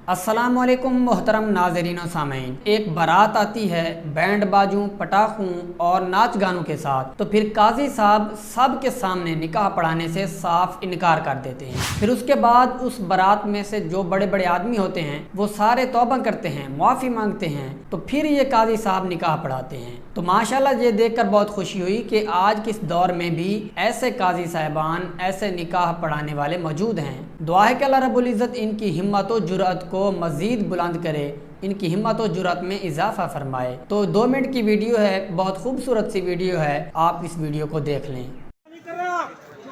अस्सलामुअलैकुम मोहतरम नाज़रीन व सामीन। एक बारात आती है बैंड बाजों, पटाखों और नाच गानों के साथ, तो फिर काजी साहब सब के सामने निकाह पढ़ाने से साफ इनकार कर देते हैं। फिर उसके बाद उस बारात में से जो बड़े बड़े आदमी होते हैं वो सारे तौबा करते हैं, मुआफ़ी मांगते हैं, तो फिर ये काजी साहब निकाह पढ़ाते हैं। तो माशाल्लाह ये देखकर बहुत खुशी हुई कि आज के इस दौर में भी ऐसे काजी साहिबान, ऐसे निकाह पढ़ाने वाले मौजूद हैं। दुआ है कि अल्लाह रब्बुल इज़्ज़त इनकी हिम्मत व जुर्अत को मज़ीद बुलंद करे, इनकी हिम्मत और जुर्अत में इजाफा फरमाए। तो 2 मिनट की वीडियो है, बहुत खूबसूरत सी वीडियो है, आप इस वीडियो को देख लें।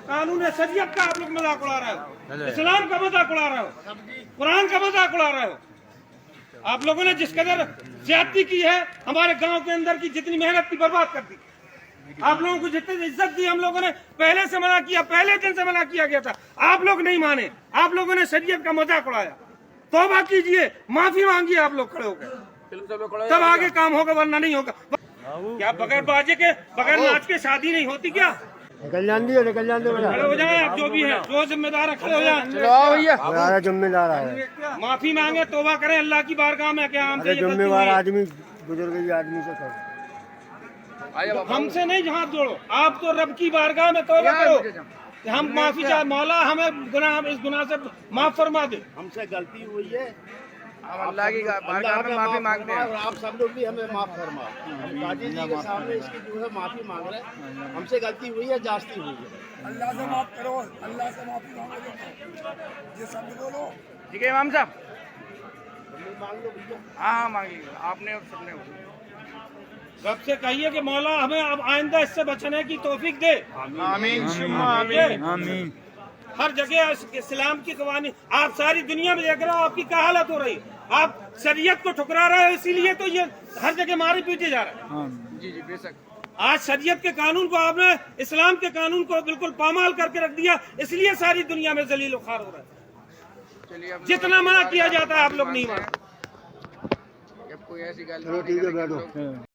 कानून शरीयत का आप लोग मजाक उड़ा रहे हो, इस्लाम का मजाक उड़ा रहे हो, कुरान का मजाक उड़ा रहे हो। आप लोगों ने जिस कदर ज्यादती की है, हमारे गांव के अंदर की जितनी मेहनत की बर्बाद कर दी। आप लोगों को जितनी इज्जत दी हम लोगों ने पहले से मना किया, पहले दिन से मना किया गया था, आप लोग नहीं माने। आप लोगों ने शरीयत का मजाक उड़ाया। तौबा कीजिए, माफी मांगिए आप लोग खड़े होकर, तब आगे काम होगा, वरना नहीं होगा। क्या बगैर बाजे के, बगैर नाच के शादी नहीं होती क्या? निकल जाते खड़े हो जाए आप, जो भी है, जो जिम्मेदार है, खड़े हो जाए। भैया जिम्मेदार है, माफी मांगे, तौबा करें अल्लाह की बारगाह में। क्या हमसे जिम्मेवार आदमी, बुजुर्ग आदमी से करो, हमसे नहीं हाथ जोड़ो, आप तो रब की बारगाह में तौबा करो। हम माफी चाहे, मौला हमें गुनाह, इस गुनाह से माफ फरमा दे। हमसे गलती हुई है, हम अल्लाह की बारगाह में माफी मांगते हैं। और आप सब लोग भी हमें माफ फरमा। हम काजी जी के सामने इसकी जो है माफी मांग रहे हैं। हमसे गलती हुई है, जास्ती हुई है। अल्लाह से माफ करो, अल्लाह से माफी मांगो। ये सब बोलो। ठीक है इमाम साहब, मांग लो भैया। हाँ मांग लीजिए, आपने और सबने। रब से कहिए कि मौला हमें अब आइंदा इससे बचने की तौफीक दे। आमीन। हर जगह इस्लाम की कवानी, आप सारी दुनिया में देख रहे हो आपकी क्या हालत हो रही है। आप शरीयत को ठुकरा रहे हो, इसीलिए तो ये हर जगह मारे पीटे जा रहे हैं। जी बेशक। आज शरीयत के कानून को आपने, इस्लाम के कानून को बिल्कुल पामाल करके रख दिया, इसलिए सारी दुनिया में जलील खार हो रहा है। चलिए, जितना मना किया जाता है आप लोग नहीं मानते। कोई ऐसी गल चलो ठीक है, बैठो।